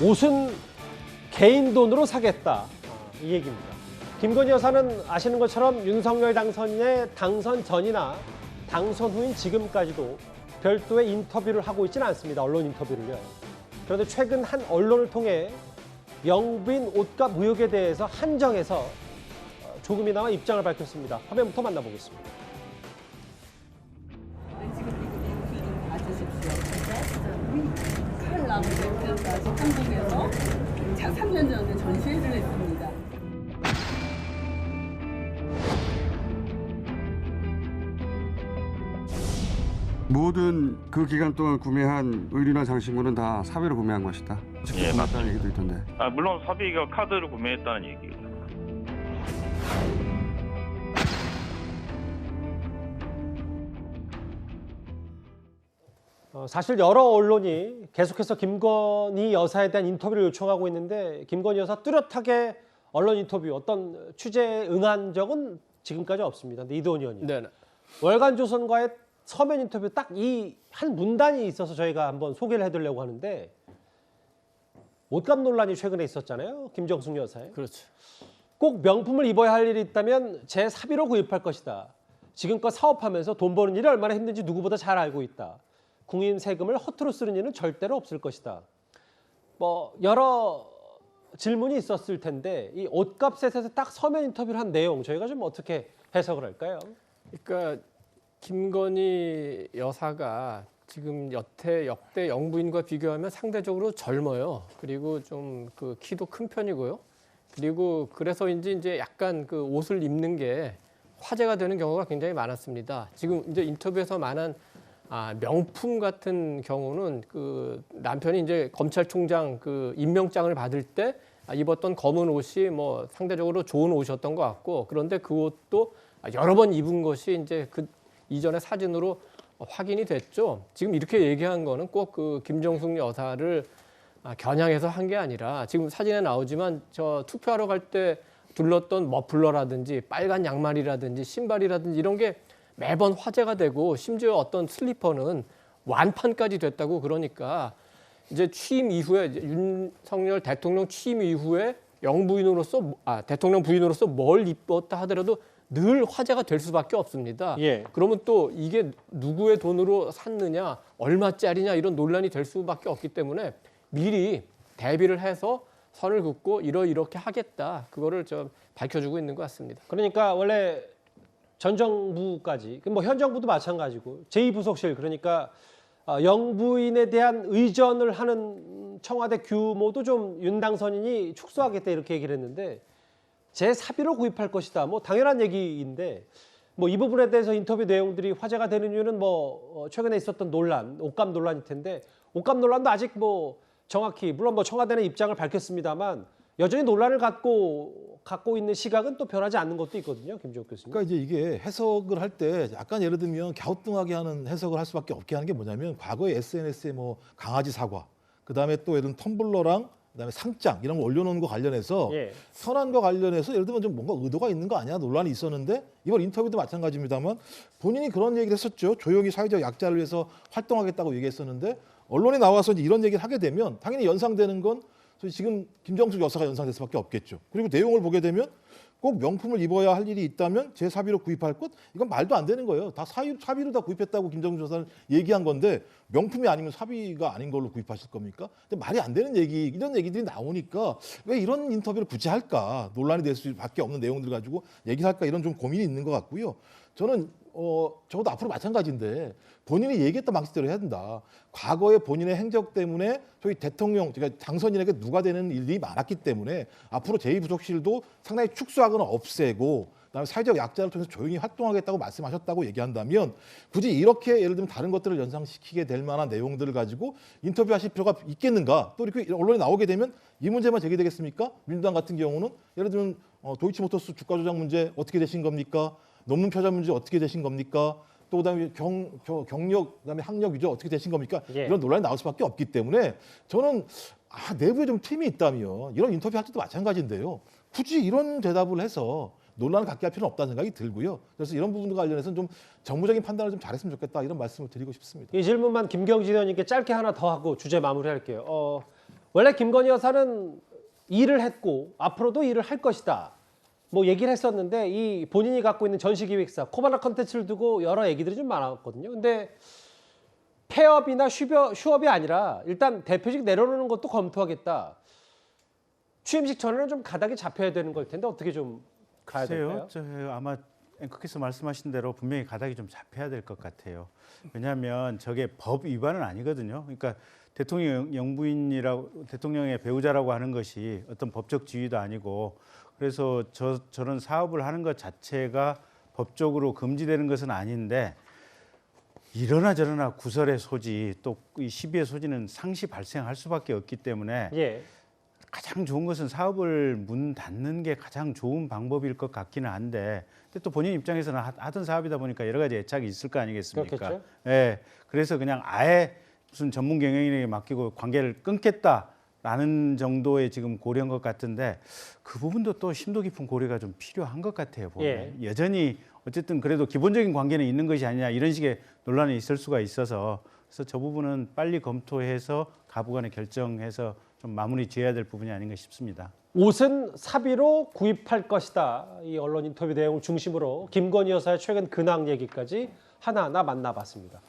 옷은 개인 돈으로 사겠다. 이 얘기입니다. 김건희 여사는 아시는 것처럼 윤석열 당선인의 당선 전이나 당선 후인 지금까지도 별도의 인터뷰를 하고 있지는 않습니다. 언론 인터뷰를요. 그런데 최근 한 언론을 통해 영부인 옷값 의혹에 대해서 한정해서 조금이나마 입장을 밝혔습니다. 화면부터 만나보겠습니다. 지금 미국 좀 봐주십시오. 칼 나무 대표까지 한국에서 3년 전에 전시회를 했습니다. 모든 그 기간 동안 구매한 의류나 장신구는 다 사비로 구매한 것이다. 예, 맞다는 얘기도 있던데. 물론 사비가 카드로 구매했다는 얘기예요. 사실 여러 언론이 계속해서 김건희 여사에 대한 인터뷰를 요청하고 있는데 김건희 여사 뚜렷하게 언론 인터뷰 어떤 취재에 응한 적은 지금까지 없습니다. 근데 이도원 의원님. 네. 월간조선과의 서면 인터뷰 딱 이 한 문단이 있어서 저희가 한번 소개를 해드리려고 하는데 옷값 논란이 최근에 있었잖아요. 김정숙 여사의. 그렇죠. 꼭 명품을 입어야 할 일이 있다면 제 사비로 구입할 것이다. 지금껏 사업하면서 돈 버는 일이 얼마나 힘든지 누구보다 잘 알고 있다. 국민 세금을 허투루 쓰는 일은 절대로 없을 것이다. 뭐 여러 질문이 있었을 텐데 이 옷값에 대해서 딱 서면 인터뷰를 한 내용 저희가 좀 어떻게 해석을 할까요? 그러니까 김건희 여사가 지금 역대 영부인과 비교하면 상대적으로 젊어요. 그리고 좀 그 키도 큰 편이고요. 그리고 그래서인지 이제 약간 그 옷을 입는 게 화제가 되는 경우가 굉장히 많았습니다. 지금 이제 인터뷰에서 말한 명품 같은 경우는 그 남편이 이제 검찰총장 그 임명장을 받을 때 입었던 검은 옷이 뭐 상대적으로 좋은 옷이었던 것 같고 그런데 그 옷도 여러 번 입은 것이 이제 그 이전의 사진으로 확인이 됐죠. 지금 이렇게 얘기한 거는 꼭 그 김정숙 여사를 겨냥해서 한 게 아니라 지금 사진에 나오지만 저 투표하러 갈 때 둘렀던 머플러라든지 빨간 양말이라든지 신발이라든지 이런 게 매번 화제가 되고 심지어 어떤 슬리퍼는 완판까지 됐다고 그러니까 이제 취임 이후에 이제 윤석열 대통령 취임 이후에 영부인으로서 대통령 부인으로서 뭘 입었다 하더라도 늘 화제가 될 수밖에 없습니다. 예. 그러면 또 이게 누구의 돈으로 샀느냐, 얼마짜리냐 이런 논란이 될 수밖에 없기 때문에 미리 대비를 해서 선을 긋고 이렇게 하겠다. 그거를 좀 밝혀주고 있는 것 같습니다. 그러니까 원래 전 정부까지 뭐 현 정부도 마찬가지고 제2부속실 그러니까 영부인에 대한 의전을 하는 청와대 규모도 좀 윤 당선인이 축소하겠다 이렇게 얘기를 했는데 제 사비로 구입할 것이다. 뭐 당연한 얘기인데 뭐 이 부분에 대해서 인터뷰 내용들이 화제가 되는 이유는 뭐 최근에 있었던 논란, 옷값 논란일 텐데 옷값 논란도 아직 뭐 정확히 물론 뭐 청와대는 입장을 밝혔습니다만 여전히 논란을 갖고 있는 시각은 또 변하지 않는 것도 있거든요, 김종욱 교수님. 그러니까 이제 이게 해석을 할 때 약간 예를 들면 갸우뚱하게 하는 해석을 할 수밖에 없게 하는 게 뭐냐면 과거에 SNS에 뭐 강아지 사과, 그다음에 또 예를 들면 텀블러랑 그다음에 상장 이런 거 올려놓은 거 관련해서 예. 현안과 관련해서 예를 들면 좀 뭔가 의도가 있는 거 아니야 논란이 있었는데 이번 인터뷰도 마찬가지입니다만 본인이 그런 얘기를 했었죠. 조용히 사회적 약자를 위해서 활동하겠다고 얘기했었는데 언론에 나와서 이제 이런 얘기를 하게 되면 당연히 연상되는 건 지금 김정숙 여사가 연상될 수밖에 없겠죠. 그리고 내용을 보게 되면 꼭 명품을 입어야 할 일이 있다면 제 사비로 구입할 것? 이건 말도 안 되는 거예요. 다 사비로 다 구입했다고 김정숙 여사는 얘기한 건데 명품이 아니면 사비가 아닌 걸로 구입하실 겁니까? 근데 말이 안 되는 얘기, 이런 얘기들이 나오니까 왜 이런 인터뷰를 굳이 할까? 논란이 될 수밖에 없는 내용들 가지고 얘기를 할까? 이런 좀 고민이 있는 것 같고요. 저는 적어도 앞으로 마찬가지인데 본인이 얘기했던 방식대로 해야 된다. 과거에 본인의 행적 때문에 저희 대통령, 그러니까 당선인에게 누가 되는 일이 많았기 때문에 앞으로 제2부속실도 상당히 축소하거나 없애고 그다음에 사회적 약자를 통해서 조용히 활동하겠다고 말씀하셨다고 얘기한다면 굳이 이렇게 예를 들면 다른 것들을 연상시키게 될 만한 내용들을 가지고 인터뷰하실 필요가 있겠는가? 또 이렇게 언론에 나오게 되면 이 문제만 제기되겠습니까? 민주당 같은 경우는 예를 들면 도이치모터스 주가 조작 문제 어떻게 되신 겁니까? 논문 표절 문제 어떻게 되신 겁니까? 또 그다음에 경력, 그다음에 학력 위조 어떻게 되신 겁니까? 예. 이런 논란이 나올 수밖에 없기 때문에 저는 내부에 좀 틈이 있다면 이런 인터뷰 할 때도 마찬가지인데요. 굳이 이런 대답을 해서 논란을 갖게 할 필요는 없다는 생각이 들고요. 그래서 이런 부분과 관련해서는 좀 정무적인 판단을 좀 잘했으면 좋겠다 이런 말씀을 드리고 싶습니다. 이 질문만 김경진 의원님께 짧게 하나 더 하고 주제 마무리할게요. 원래 김건희 여사는 일을 했고 앞으로도 일을 할 것이다. 뭐 얘기를 했었는데 이 본인이 갖고 있는 전시기획사 코바나 컨텐츠를 두고 여러 얘기들이 좀 많았거든요. 근데 폐업이나 휴업이 아니라 일단 대표직 내려놓는 것도 검토하겠다. 취임식 전에는 좀 가닥이 잡혀야 되는 걸 텐데 어떻게 좀 가야 될까요? 글쎄요. 아마 앵커께서 말씀하신 대로 분명히 가닥이 좀 잡혀야 될 것 같아요. 왜냐하면 저게 법 위반은 아니거든요. 그러니까 대통령 영부인이라고 대통령의 배우자라고 하는 것이 어떤 법적 지위도 아니고 그래서 저런 사업을 하는 것 자체가 법적으로 금지되는 것은 아닌데 이러나 저러나 구설의 소지 또 이 시비의 소지는 상시 발생할 수밖에 없기 때문에 예. 가장 좋은 것은 사업을 문 닫는 게 가장 좋은 방법일 것 같기는 한데 근데 또 본인 입장에서는 하던 사업이다 보니까 여러 가지 애착이 있을 거 아니겠습니까? 그렇겠죠. 예. 그래서 그냥 아예 무슨 전문 경영인에게 맡기고 관계를 끊겠다라는 정도의 지금 고려인 것 같은데 그 부분도 또 심도 깊은 고려가 좀 필요한 것 같아요. 보면 예. 여전히 어쨌든 그래도 기본적인 관계는 있는 것이 아니냐 이런 식의 논란이 있을 수가 있어서 그래서 저 부분은 빨리 검토해서 가부간에 결정해서 좀 마무리 지어야 될 부분이 아닌가 싶습니다. 옷은 사비로 구입할 것이다. 이 언론 인터뷰 내용을 중심으로 김건희 여사의 최근 근황 얘기까지 하나하나 만나봤습니다.